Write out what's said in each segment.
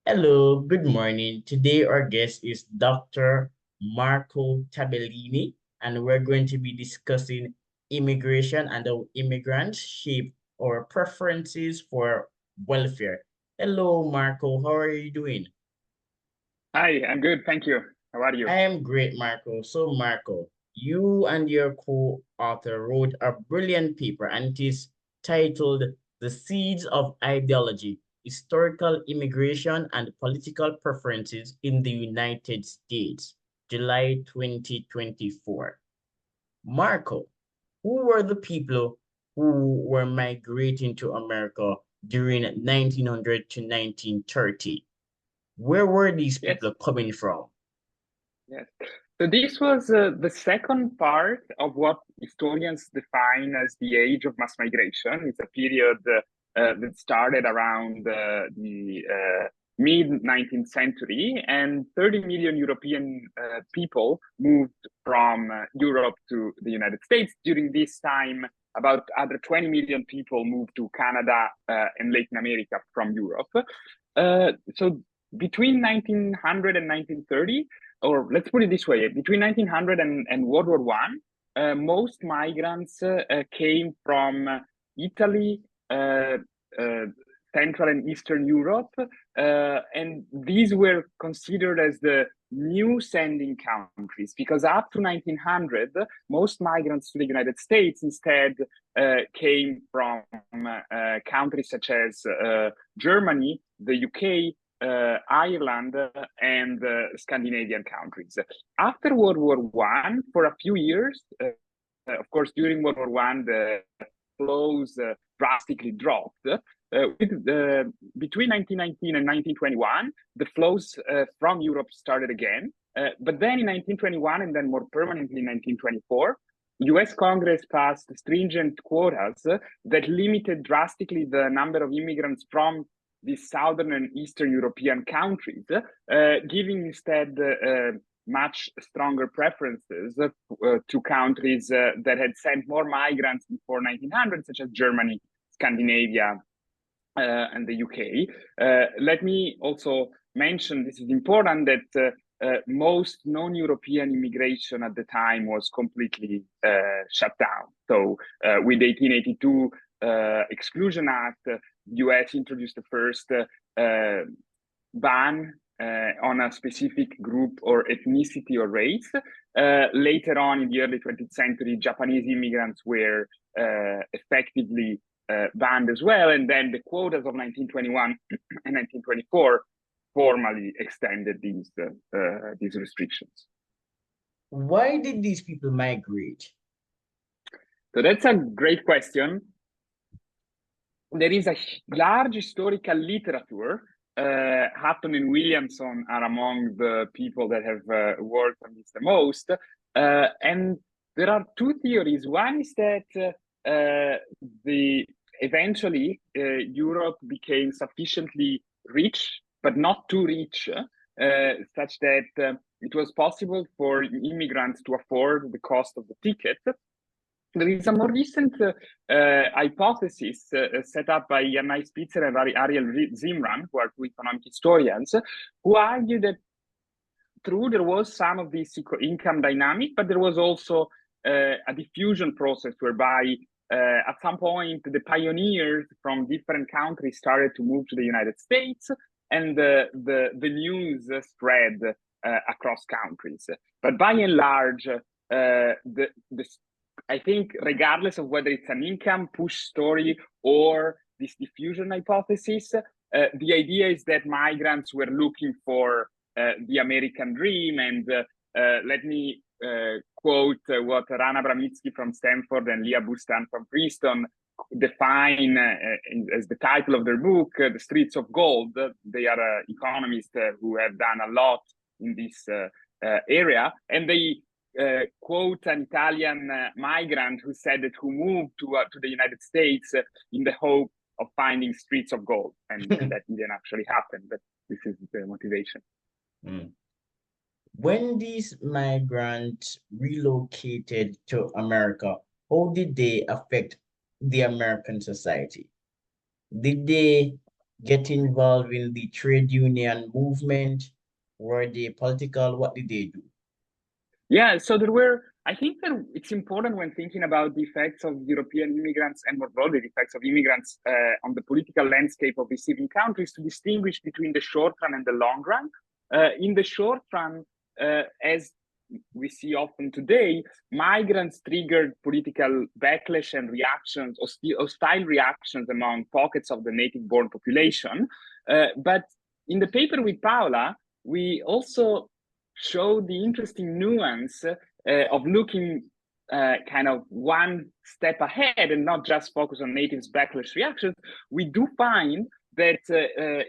Hello, good morning. Today our guest is Dr. Marco Tabellini, and we're going to be discussing immigration and how immigrants shape our preferences for welfare. Hello, Marco. How are you doing? Hi, I'm good, thank you. How are you? I am great, Marco. So, Marco, you and your co-author wrote a brilliant paper, and it is titled The Seeds of Ideology: Historical Immigration and Political Preferences in the United States, July 2024. Marco, who were the people who were migrating to America during 1900 to 1930? Where were these Yes, people coming from? yes. So this was the second part of what historians define as the age of mass migration. It's a period that started around the mid 19th century, and 30 million European people moved from Europe to the United States. During this time, about other 20 million people moved to Canada and Latin America from Europe. So between 1900 and 1930, or let's put it this way, between 1900 and World War One, most migrants came from Italy, uh, Central and Eastern Europe, and these were considered as the new sending countries, because up to 1900, most migrants to the United States instead came from countries such as Germany, the UK, Ireland, and Scandinavian countries. After World War One, for a few years, of course, during World War One, the flows drastically dropped. Between 1919 and 1921, the flows from Europe started again. But then in 1921, and then more permanently in 1924, US Congress passed stringent quotas that limited drastically the number of immigrants from these southern and eastern European countries, giving instead much stronger preferences to countries that had sent more migrants before 1900, such as Germany, Scandinavia, and the UK. Let me also mention, this is important, that most non-European immigration at the time was completely shut down. So with the 1882 Exclusion Act, the US introduced the first ban on a specific group or ethnicity or race. Later on in the early 20th century, Japanese immigrants were effectively banned as well. And then the quotas of 1921 and 1924 formally extended these restrictions. Why did these people migrate? So that's a great question. There is a large historical literature. Hutton and Williamson are among the people that have worked on this the most. And there are two theories. One is that eventually Europe became sufficiently rich, but not too rich, such that it was possible for immigrants to afford the cost of the ticket. There is a more recent hypothesis set up by Yanai Spitzer and Ariel Zimran, who are two economic historians, who argue that true, there was some of this income dynamic, but there was also a diffusion process whereby at some point the pioneers from different countries started to move to the United States, and the news spread across countries. But by and large, I think regardless of whether it's an income push story or this diffusion hypothesis, the idea is that migrants were looking for the American dream. And let me quote what Rana Bramitsky from Stanford and Leah Bustan from Princeton define as the title of their book, The Streets of Gold. They are economists who have done a lot in this area. And they quote an Italian migrant who said that who moved to the United States in the hope of finding streets of gold. And that didn't actually happen, but this is the motivation. Mm. When these migrants relocated to America, how did they affect the American society? Did they get involved in the trade union movement? Were they political? What did they do? Yeah, so there were, I think that it's important when thinking about the effects of European immigrants and more broadly the effects of immigrants on the political landscape of receiving countries to distinguish between the short run and the long run. In the short run, as we see often today, migrants triggered political backlash and reactions, hostile reactions among pockets of the native-born population. But in the paper with Paola, we also show the interesting nuance of looking kind of one step ahead and not just focus on natives' backlash reactions. We do find that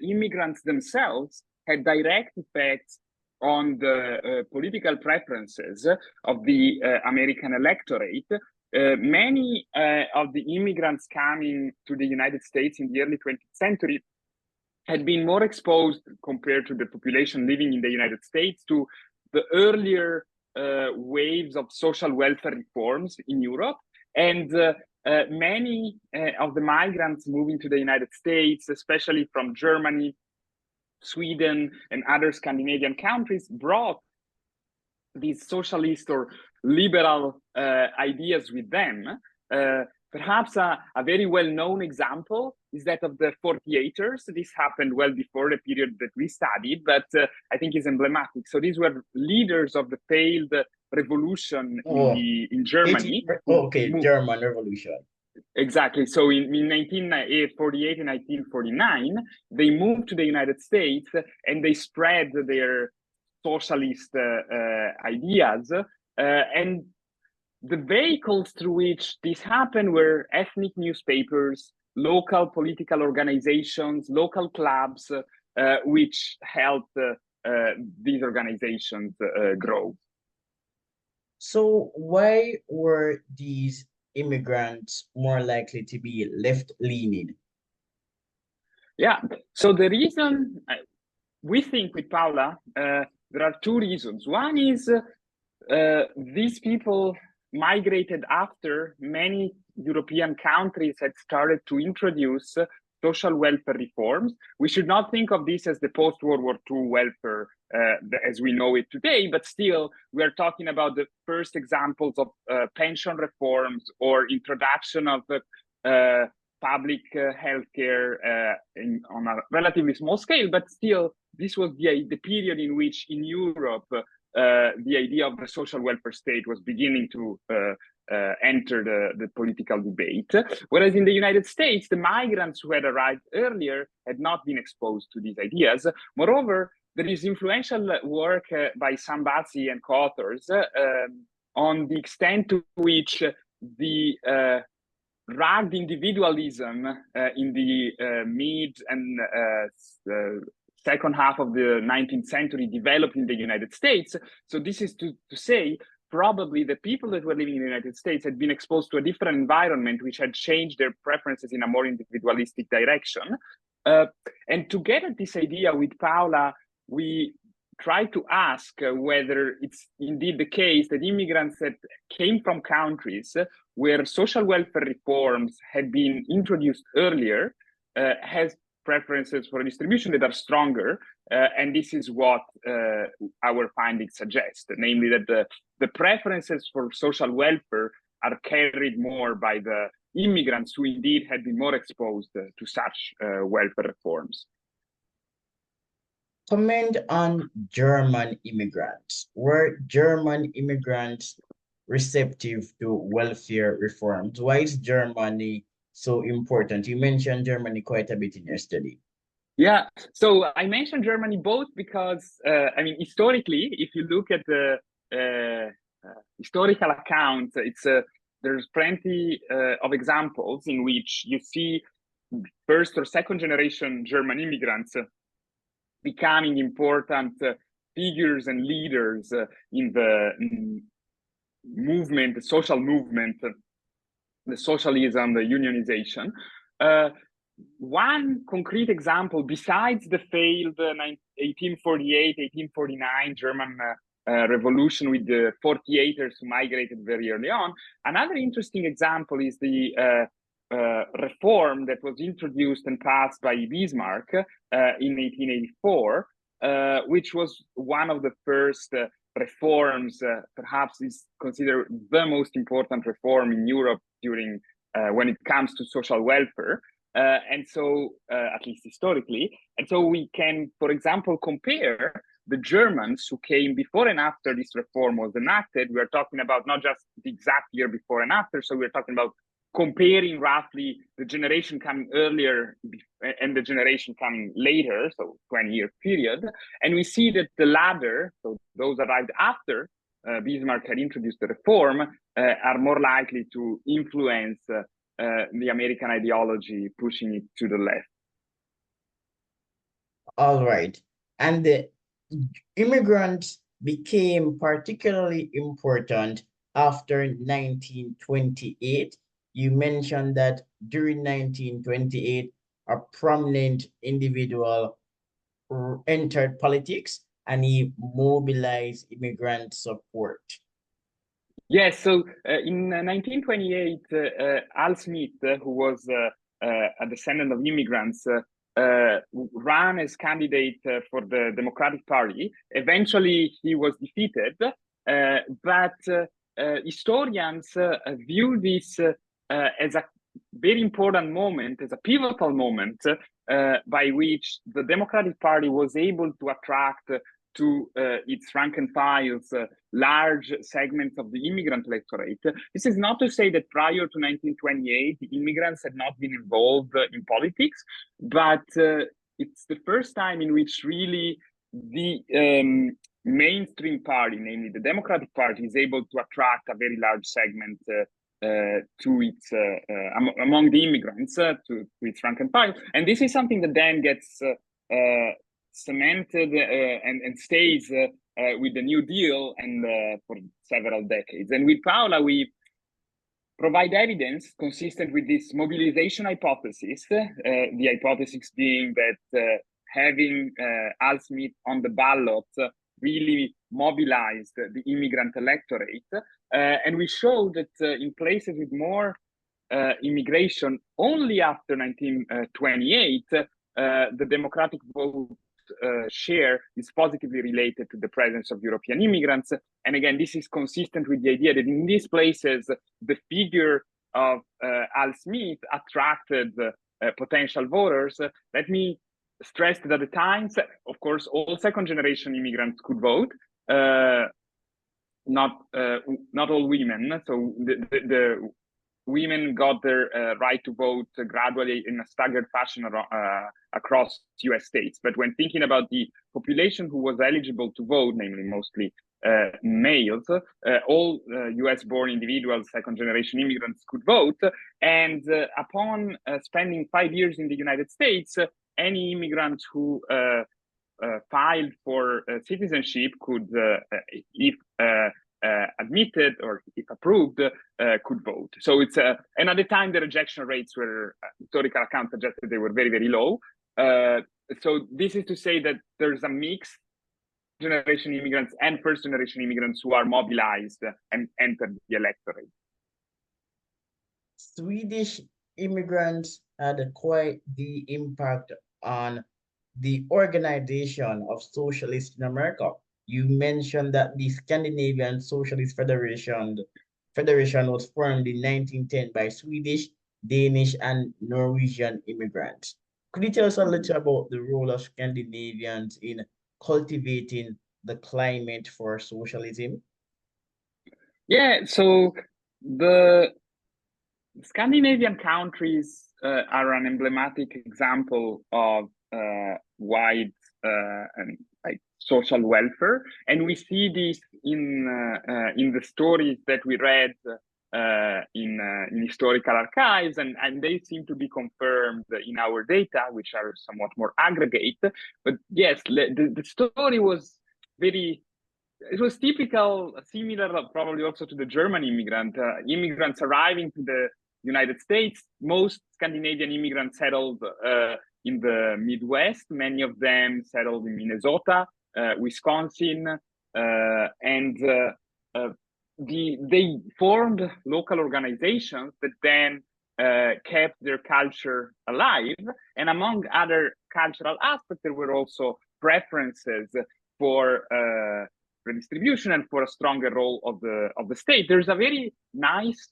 immigrants themselves had direct effects on the political preferences of the American electorate. Many of the immigrants coming to the United States in the early 20th century had been more exposed compared to the population living in the United States to the earlier waves of social welfare reforms in Europe. And many of the migrants moving to the United States, especially from Germany, Sweden, and other Scandinavian countries, brought these socialist or liberal ideas with them. Perhaps a very well-known example is that of the 48ers. This happened well before the period that we studied, but I think is emblematic. So these were leaders of the failed revolution in Germany. Okay, German Revolution. Exactly. So in 1948 and 1949, they moved to the United States and they spread their socialist ideas. And the vehicles through which this happened were ethnic newspapers, local political organizations, local clubs, which helped these organizations grow. So why were these immigrants more likely to be left-leaning? Yeah, so the reason we think with Paula, there are two reasons. One is these people migrated after many European countries had started to introduce social welfare reforms. We should not think of this as the post-World War II welfare as we know it today, but still we are talking about the first examples of pension reforms or introduction of public healthcare on a relatively small scale, but still this was the period in which in Europe the idea of the social welfare state was beginning to enter the political debate. Whereas in the United States, the migrants who had arrived earlier had not been exposed to these ideas. Moreover, there is influential work by Sambazzi and co-authors on the extent to which the rugged individualism in the mid and second half of the 19th century developed in the United States. So this is to say, probably the people that were living in the United States had been exposed to a different environment, which had changed their preferences in a more individualistic direction. And to get at this idea with Paula, we try to ask whether it's indeed the case that immigrants that came from countries where social welfare reforms had been introduced earlier has preferences for distribution that are stronger. And this is what our findings suggest, namely that the preferences for social welfare are carried more by the immigrants who indeed had been more exposed to such welfare reforms. Comment on German immigrants. Were German immigrants receptive to welfare reforms? Why is Germany so important? You mentioned Germany quite a bit in your study. Yeah, so I mentioned Germany both because, I mean, historically, if you look at the historical accounts, there's plenty of examples in which you see first or second generation German immigrants becoming important figures and leaders in the movement, the social movement, the socialism, the unionization. One concrete example, besides the failed 1848, 1849 German revolution with the 48ers who migrated very early on, another interesting example is the reform that was introduced and passed by Bismarck in 1884, which was one of the first reforms, perhaps is considered the most important reform in Europe during when it comes to social welfare. And so, at least historically, and so we can, for example, compare the Germans who came before and after this reform was enacted. We are talking about not just the exact year before and after, so we're talking about comparing roughly the generation coming earlier and the generation coming later, so 20-year period. And we see that the latter, so those arrived after Bismarck had introduced the reform, are more likely to influence the American ideology, pushing it to the left. All right. And the immigrants became particularly important after 1928. You mentioned that during 1928, a prominent individual entered politics and he mobilized immigrant support. Yes, so in 1928, Al Smith, who was a descendant of immigrants, ran as candidate for the Democratic Party. Eventually, he was defeated, but historians view this as a very important moment, as a pivotal moment, by which the Democratic Party was able to attract to its rank and files large segments of the immigrant electorate. This is not to say that prior to 1928, the immigrants had not been involved in politics, but it's the first time in which really the mainstream party, namely the Democratic Party, is able to attract a very large segment to its among the immigrants to its rank and file. And this is something that then gets cemented and stays with the New Deal and for several decades. And with Paola, we provide evidence consistent with this mobilization hypothesis, the hypothesis being that having Al Smith on the ballot really mobilized the immigrant electorate. And we show that in places with more immigration, only after 1928, the democratic vote share is positively related to the presence of European immigrants. And again, this is consistent with the idea that in these places, the figure of Al Smith attracted potential voters. Let me stress that at the time, of course, all second-generation immigrants could vote, not all women. So the women got their right to vote gradually in a staggered fashion across US states. But when thinking about the population who was eligible to vote, namely mostly males, all US-born individuals, second-generation immigrants could vote. And upon spending 5 years in the United States, any immigrant who filed for citizenship could, if admitted or if approved, could vote. So it's and at the time the rejection rates were, historical accounts suggested they were very, very low. So this is to say that there's a mix generation immigrants and first generation immigrants who are mobilized and entered the electorate. Swedish immigrants had quite the impact on the organization of socialists in America. You mentioned that the Scandinavian Socialist Federation was formed in 1910 by Swedish, Danish, and Norwegian immigrants. Could you tell us a little about the role of Scandinavians in cultivating the climate for socialism? Yeah, so the Scandinavian countries are an emblematic example of wide and like social welfare, and we see this in the stories that we read in historical archives, and they seem to be confirmed in our data, which are somewhat more aggregate. But yes, the story was very. It was typical, similar probably also to the German immigrants arriving to the United States. Most Scandinavian immigrants settled in the Midwest. Many of them settled in Minnesota, Wisconsin, and they formed local organizations that then kept their culture alive. And among other cultural aspects, there were also preferences for redistribution and for a stronger role of the state. There's a very nice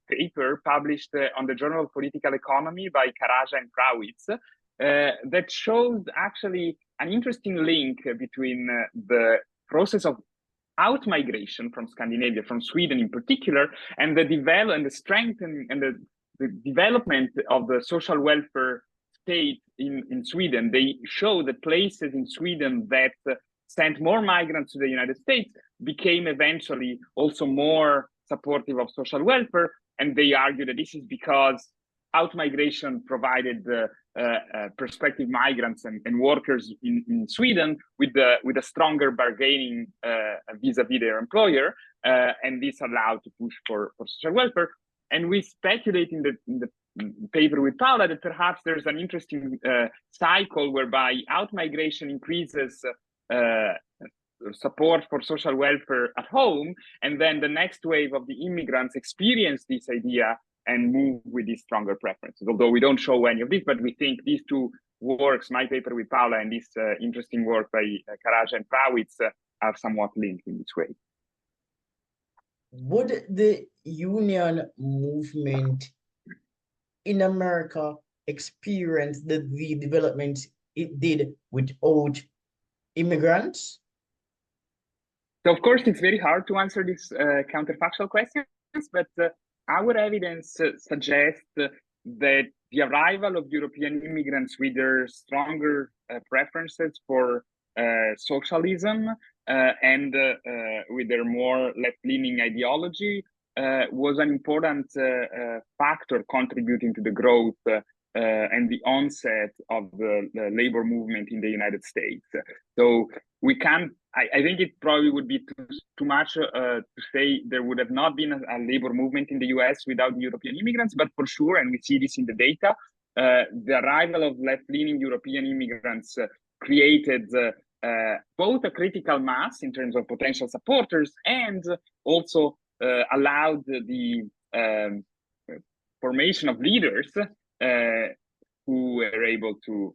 paper published on the Journal of Political Economy by Karaja and Prawitz that shows actually an interesting link between the process of out-migration from Scandinavia, from Sweden in particular, and the strength and the development of the social welfare state in Sweden. They show that places in Sweden that sent more migrants to the United States became eventually also more supportive of social welfare. And they argue that this is because out-migration provided prospective migrants and workers in Sweden with a stronger bargaining vis-a-vis their employer, and this allowed to push for social welfare. And we speculate in the paper with Paula that perhaps there's an interesting cycle whereby out-migration increases support for social welfare at home, and then the next wave of the immigrants experience this idea and move with these stronger preferences. Although we don't show any of this, but we think these two works, my paper with Paula and this interesting work by Karaja and Prawitz, are somewhat linked in this way. Would the union movement in America experience the development it did without immigrants? So of course, it's very hard to answer these counterfactual questions, but our evidence suggests that the arrival of European immigrants with their stronger preferences for socialism and with their more left-leaning ideology was an important factor contributing to the growth and the onset of the labor movement in the United States. So we can't, I think it probably would be too much to say there would have not been a labor movement in the US without European immigrants, but for sure, and we see this in the data, the arrival of left-leaning European immigrants created both a critical mass in terms of potential supporters and also allowed the formation of leaders who were able to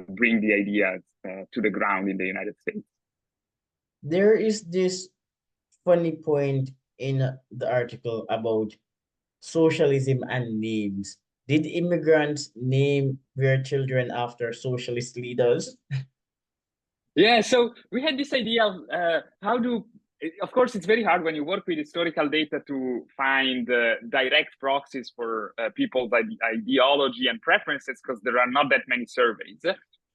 bring the ideas to the ground in the United States. There is this funny point in the article about socialism and names. Did immigrants name their children after socialist leaders? Yeah, so we had this idea of of course, it's very hard when you work with historical data to find direct proxies for people's ideology and preferences, because there are not that many surveys,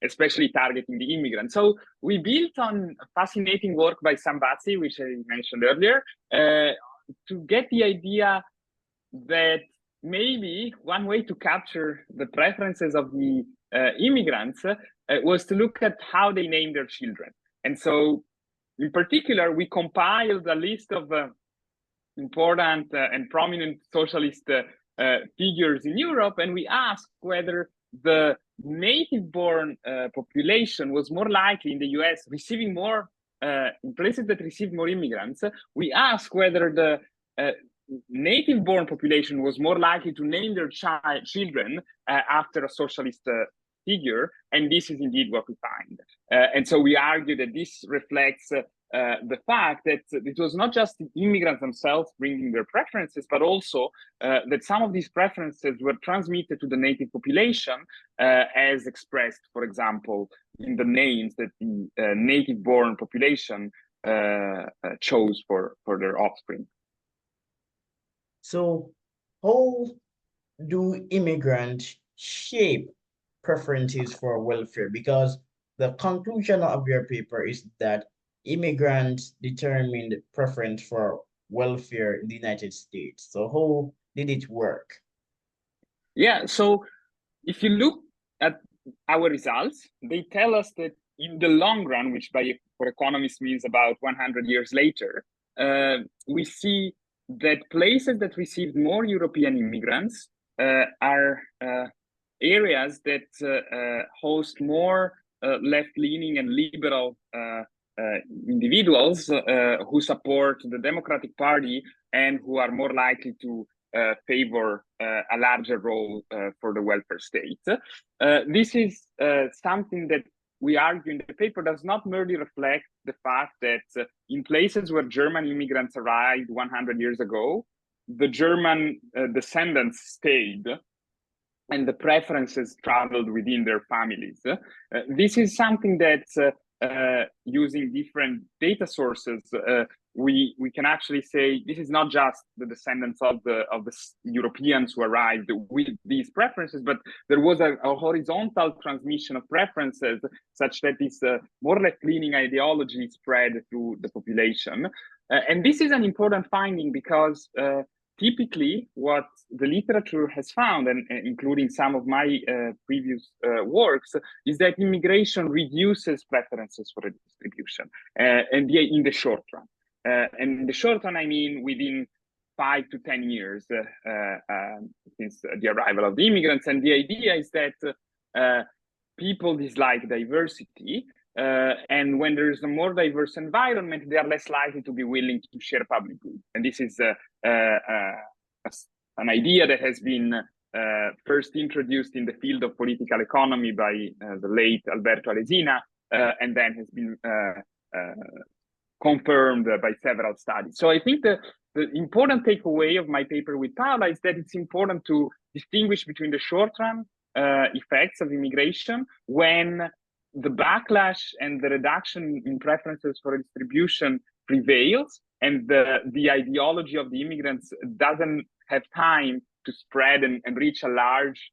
especially targeting the immigrants. So we built on fascinating work by Sambatzi, which I mentioned earlier, to get the idea that maybe one way to capture the preferences of the immigrants was to look at how they name their children. And so in particular, we compiled a list of important and prominent socialist figures in Europe, and we asked whether the native-born population was more likely in the US receiving more, in places that received more immigrants. We asked whether the native-born population was more likely to name their children after a socialist figure, and this is indeed what we find. And so we argue that this reflects the fact that it was not just the immigrants themselves bringing their preferences, but also that some of these preferences were transmitted to the native population as expressed, for example, in the names that the native-born population chose for their offspring. So how do immigrants shape preferences for welfare? Because the conclusion of your paper is that immigrants determined preference for welfare in the United States. So how did it work? Yeah, so if you look at our results, they tell us that in the long run, which for economists means about 100 years later, we see that places that received more European immigrants are areas that host more left-leaning and liberal individuals who support the Democratic Party and who are more likely to favor a larger role for the welfare state. This is something that we argue in the paper does not merely reflect the fact that in places where German immigrants arrived 100 years ago, the German descendants stayed and the preferences traveled within their families. This is something that using different data sources, we can actually say this is not just the descendants of the Europeans who arrived with these preferences, but there was a horizontal transmission of preferences such that this more left-leaning ideology spread through the population. And this is an important finding because typically what the literature has found, and including some of my previous works, is that immigration reduces preferences for redistribution and in the short run. And in the short run, I mean within 5 to 10 years since the arrival of the immigrants. And the idea is that people dislike diversity. And when there is a more diverse environment, they are less likely to be willing to share public good. And this is an idea that has been first introduced in the field of political economy by the late Alberto Alesina, and then has been confirmed by several studies. So I think the important takeaway of my paper with Paola is that it's important to distinguish between the short-run effects of immigration when the backlash and the reduction in preferences for distribution prevails, and the ideology of the immigrants doesn't have time to spread and reach a large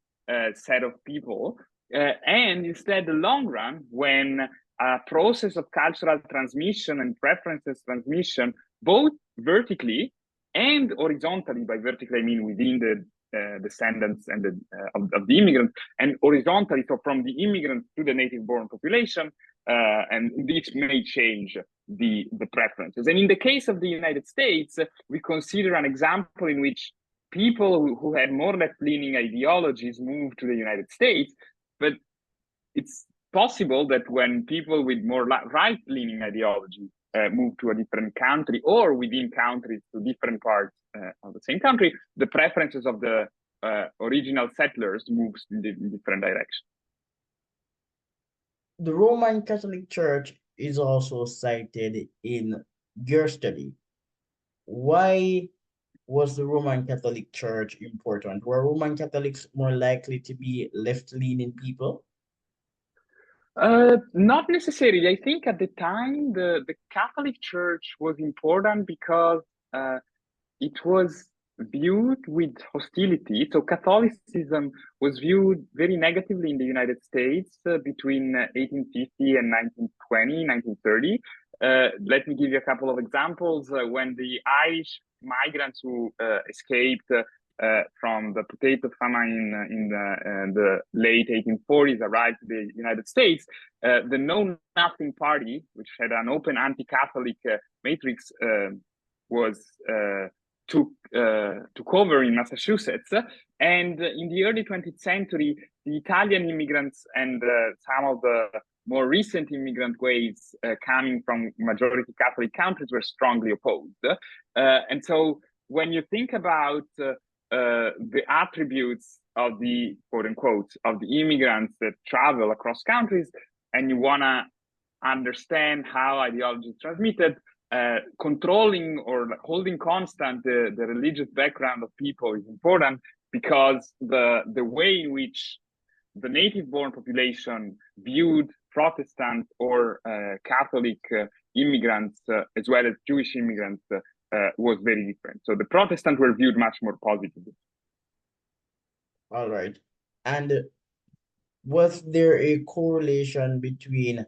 set of people. And instead, the long run, when a process of cultural transmission and preferences transmission, both vertically and horizontally, by vertically I mean within the descendants and of the immigrants, and horizontally, so from the immigrants to the native-born population, and this may change the preferences. And in the case of the United States, we consider an example in which people who had more left-leaning ideologies moved to the United States, but it's possible that when people with more right-leaning ideology move to a different country, or within countries to different parts of the same country, the preferences of the original settlers moves in different directions. The Roman Catholic Church is also cited in your study. Why was the Roman Catholic Church important? Were Roman Catholics more likely to be left-leaning people? Not necessarily. I think at the time, the Catholic Church was important because it was viewed with hostility. So Catholicism was viewed very negatively in the United States between 1850 and 1920, 1930. Let me give you a couple of examples. When the Irish migrants who escaped from the potato famine in the late 1840s arrived to the United States, the Know Nothing Party, which had an open anti-Catholic matrix, was took over in Massachusetts. And in the early 20th century, the Italian immigrants and some of the more recent immigrant waves coming from majority Catholic countries were strongly opposed. And so when you think about the attributes of the quote unquote of the immigrants that travel across countries, and you want to understand how ideology is transmitted, controlling or holding constant the religious background of people is important, because the way in which the native-born population viewed Protestant or Catholic immigrants, as well as Jewish immigrants, was very different. So the Protestants were viewed much more positively. All right. And was there a correlation between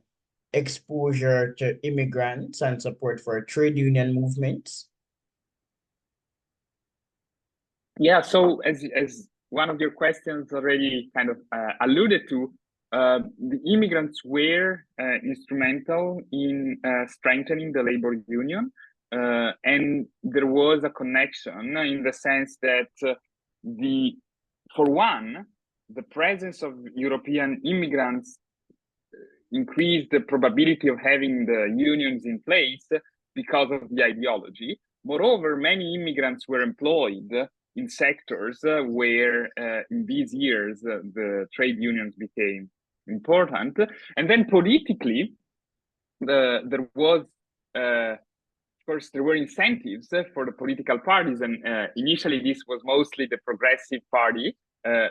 exposure to immigrants and support for trade union movements? Yeah, so as one of your questions already kind of alluded to, the immigrants were instrumental in strengthening the labor union. And there was a connection in the sense that for one, the presence of European immigrants increased the probability of having the unions in place because of the ideology. Moreover, many immigrants were employed in sectors where in these years the trade unions became important. And then politically, there was, of course, there were incentives for the political parties. And initially, this was mostly the Progressive Party,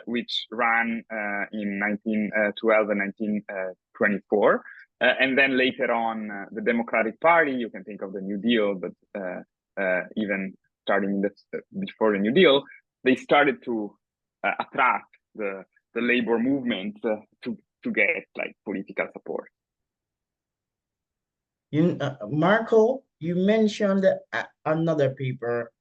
which ran in 1912 and 1924. And then later on, the Democratic Party, you can think of the New Deal, but even starting before the New Deal, they started to attract the labor movement to get like political support. Marco, you mentioned another paper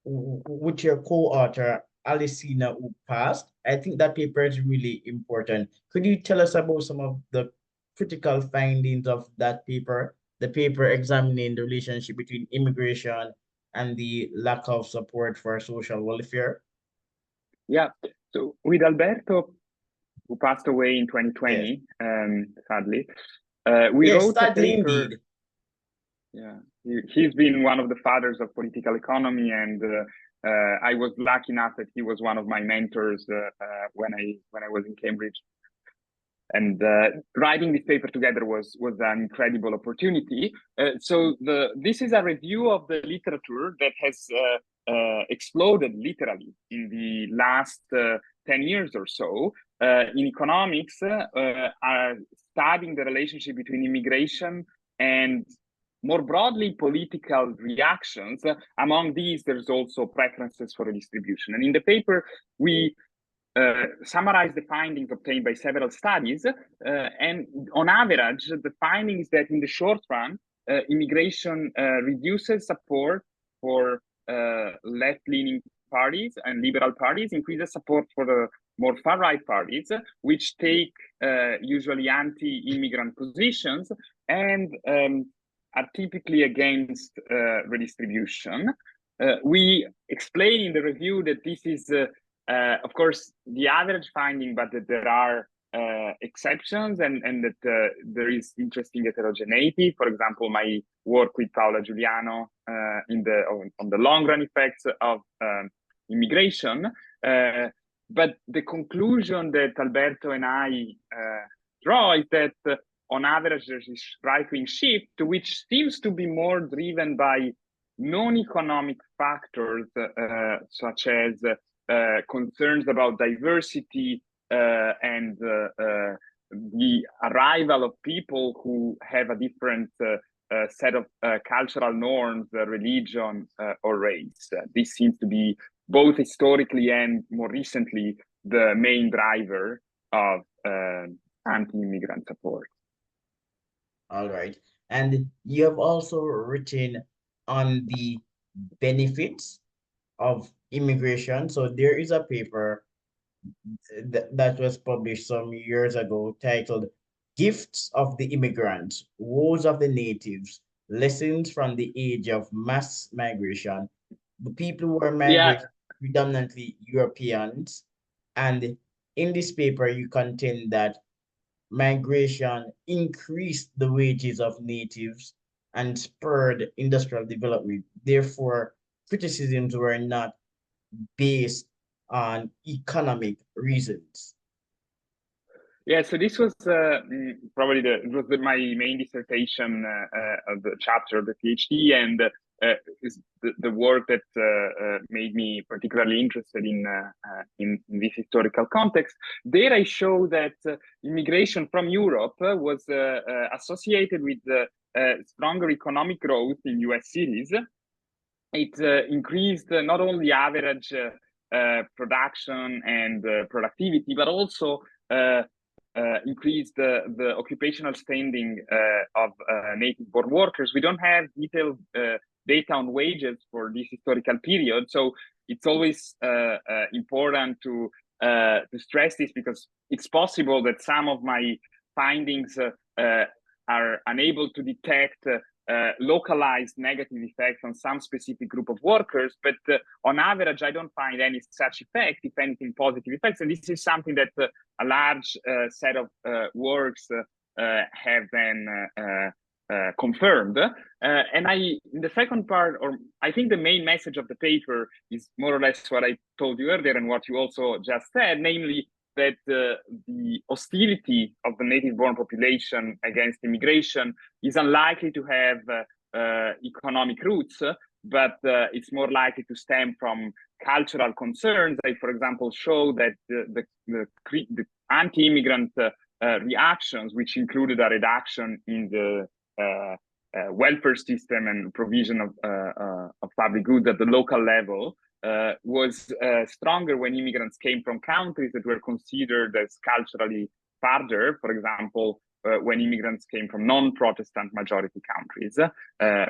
with your co-author, Alicina, who passed. I think that paper is really important. Could you tell us about some of the critical findings of that paper? The paper examining the relationship between immigration and the lack of support for social welfare. Yeah, so with Alberto, who passed away in 2020, yes. Sadly, we wrote a paper. Indeed. Yeah, he's been one of the fathers of political economy, and I was lucky enough that he was one of my mentors when I was in Cambridge. And writing this paper together was an incredible opportunity. So this is a review of the literature that has exploded literally in the last 10 years or so. In economics, are studying the relationship between immigration and more broadly political reactions. Among these, there's also preferences for redistribution. And in the paper, we summarize the findings obtained by several studies, and on average, the finding is that in the short run, immigration reduces support for left-leaning parties and liberal parties, increases support for the more far-right parties, which take usually anti-immigrant positions and are typically against redistribution. We explain in the review that this is of course, the average finding, but that there are exceptions and that there is interesting heterogeneity. For example, my work with Paola Giuliano on the long run effects of immigration. But the conclusion that Alberto and I draw is that on average, there's this right-wing shift, which seems to be more driven by non-economic factors, such as concerns about diversity and the arrival of people who have a different set of cultural norms, religion, or race. This seems to be both historically and more recently the main driver of anti-immigrant support. All right. And you have also written on the benefits of immigration. So there is a paper that was published some years ago titled Gifts of the Immigrant, Woes of the Natives, Lessons from the Age of Mass Migration. The people who were migrated, predominantly Europeans. And in this paper, you contend that migration increased the wages of natives and spurred industrial development. Therefore, criticisms were not based on economic reasons. Yeah, so this was probably my main dissertation of the chapter of the PhD, and is the work that made me particularly interested in this historical context. There I show that immigration from Europe was associated with stronger economic growth in US cities. It increased not only average production and productivity, but also increased the occupational standing of native-born workers. We don't have detailed data on wages for this historical period, so it's always important to stress this, because it's possible that some of my findings are unable to detect localized negative effects on some specific group of workers, but on average, I don't find any such effect, if anything, positive effects. And this is something that a large set of works have then confirmed. And in the second part, or I think the main message of the paper is more or less what I told you earlier and what you also just said, namely that the hostility of the native-born population against immigration is unlikely to have economic roots, but it's more likely to stem from cultural concerns. I, for example, show that the anti-immigrant reactions, which included a reduction in the welfare system and provision of public goods at the local level, was stronger when immigrants came from countries that were considered as culturally further. For example, when immigrants came from non-Protestant majority countries,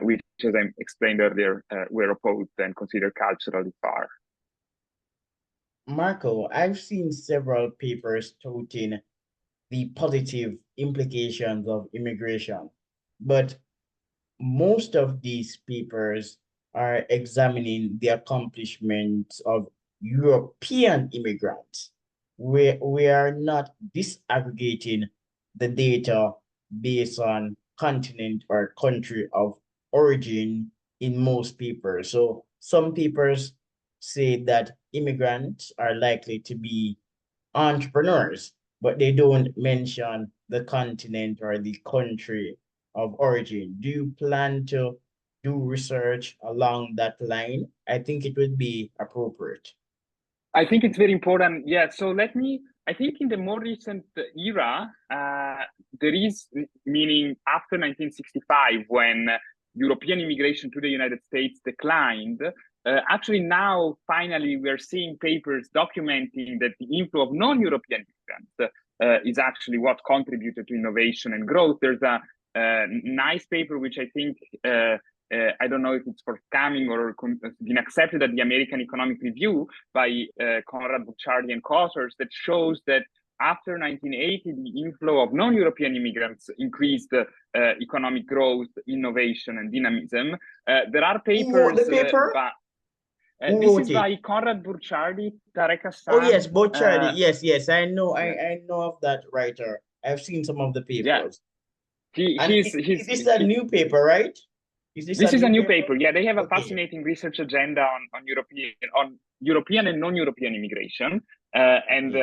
which, as I explained earlier, were opposed and considered culturally far. Marco, I've seen several papers touting the positive implications of immigration, but most of these papers are examining the accomplishments of European immigrants. We are not disaggregating the data based on continent or country of origin in most papers. So some papers say that immigrants are likely to be entrepreneurs, but they don't mention the continent or the country of origin. Do you plan to do research along that line? I think it would be appropriate. I think it's very important. Yeah. So I think in the more recent era, there is, meaning after 1965, when European immigration to the United States declined, actually now, finally, we're seeing papers documenting that the inflow of non-European immigrants is actually what contributed to innovation and growth. There's a nice paper, which I think, I don't know if it's forthcoming or been accepted at the American Economic Review by Conrad Bucciardi and co-authors, that shows that after 1980, the inflow of non-European immigrants increased economic growth, innovation, and dynamism. There are papers. Who wrote the paper? This is by Conrad Bucciardi, Tarek Oh Hassan. yes, Bucciardi. Yes. I know. I know of that writer. I've seen some of the papers. Yeah. Is this a new paper, right? This is a new paper. Yeah, they have a fascinating research agenda on European and non-European immigration. And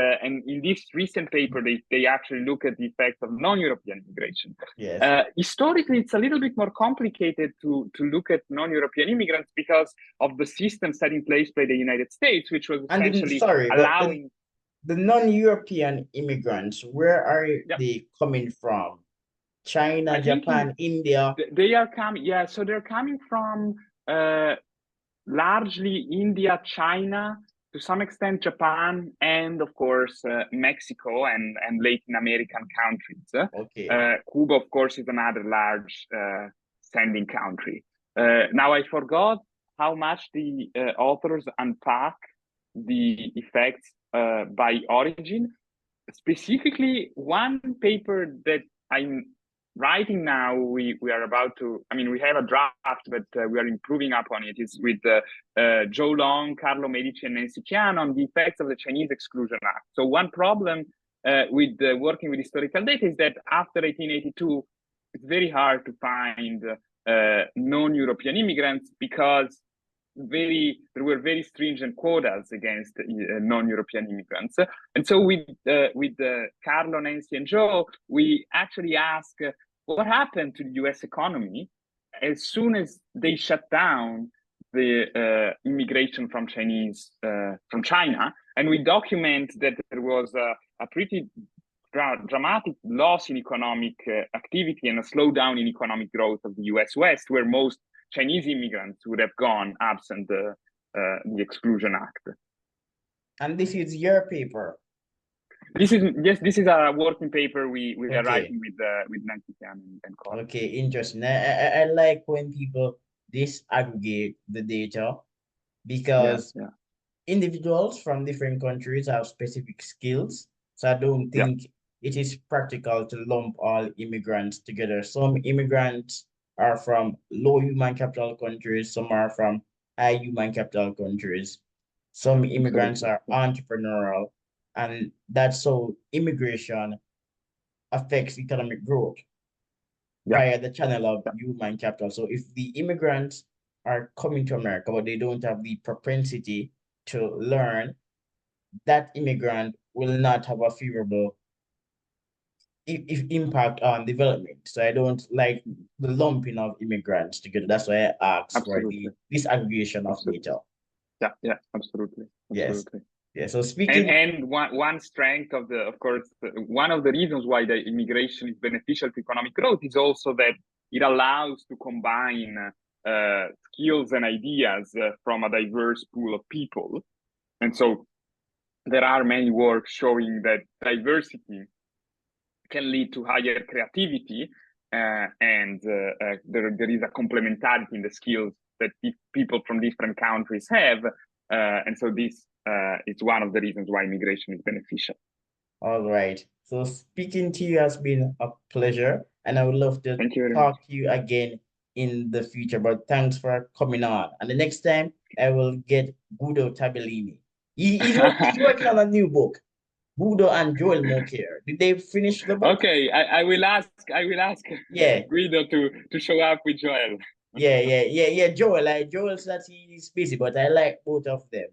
in this recent paper, they actually look at the effects of non-European immigration. Yes. Historically, it's a little bit more complicated to look at non-European immigrants because of the system set in place by the United States, which was essentially allowing the non-European immigrants. Where are they coming from? China, Japan, India. They are coming. Yeah, so they're coming from largely India, China, to some extent Japan, and of course Mexico and Latin American countries. Okay. Cuba, of course, is another large sending country. Now I forgot how much the authors unpack the effects by origin. Specifically, one paper that I'm writing now, we are about to, we have a draft, but we are improving upon it. It's with Joe Long, Carlo Medici, and Nancy Chian on the effects of the Chinese Exclusion Act. So one problem with working with historical data is that after 1882, it's very hard to find non-European immigrants because there were very stringent quotas against non-European immigrants. And so with Carlo, Nancy, and Joe, we actually ask what happened to the US economy as soon as they shut down the immigration from China. And we document that there was a pretty dramatic loss in economic activity and a slowdown in economic growth of the US West, where most Chinese immigrants would have gone absent the Exclusion Act. And this is your paper? This is a working paper we are writing with Nancy Chian and Carl. Okay, interesting. I like when people disaggregate the data because individuals from different countries have specific skills. So I don't think it is practical to lump all immigrants together. Some immigrants are from low human capital countries, some are from high human capital countries. Some immigrants are entrepreneurial, and that's how immigration affects economic growth. Yeah, via the channel of yeah, human capital. So if the immigrants are coming to America, but they don't have the propensity to learn, that immigrant will not have a favorable if impact on development. So I don't like the lumping of immigrants together. That's why I asked for absolutely, the disaggregation of absolutely. data. Yeah, yeah, absolutely, Yes. absolutely. Yeah. So And speaking, one strength of of course, one of the reasons why the immigration is beneficial to economic growth is also that it allows to combine skills and ideas from a diverse pool of people. And so there are many works showing that diversity can lead to higher creativity, and there is a complementarity in the skills that people from different countries have. And so this is one of the reasons why immigration is beneficial. all right. So speaking to you has been a pleasure, and I would love to Thank you very much. talk to you again in the future. But thanks for coming on. And the next time I will get Guido Tabellini. He's working on a new book, Guido and Joel Moncure. Did they finish the book? Okay, I will ask Yeah. Guido to show up with Joel. Yeah. Joel, Joel says he's busy, but I like both of them.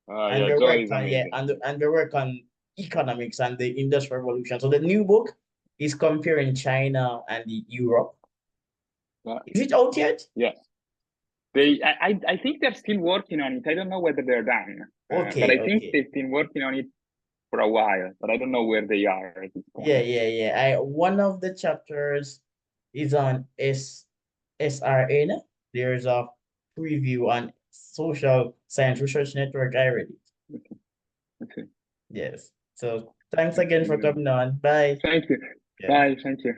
Oh And yeah, they Joel work is on amazing. and they work on economics and the industrial revolution. So the new book is comparing China and the Europe. Yeah. Is it out yet? Yes. I think they're still working on it. I don't know whether they're done, but Okay, I think okay. they've been working on it for a while, but I don't know where they are at this point. Yeah. I one of the chapters is on SRN. There's a preview on Social Science Research Network. I read it. Okay. Okay. Yes. So thanks Thank again you for very much. coming on. Bye. Thank you. Yes. Bye. Thank you.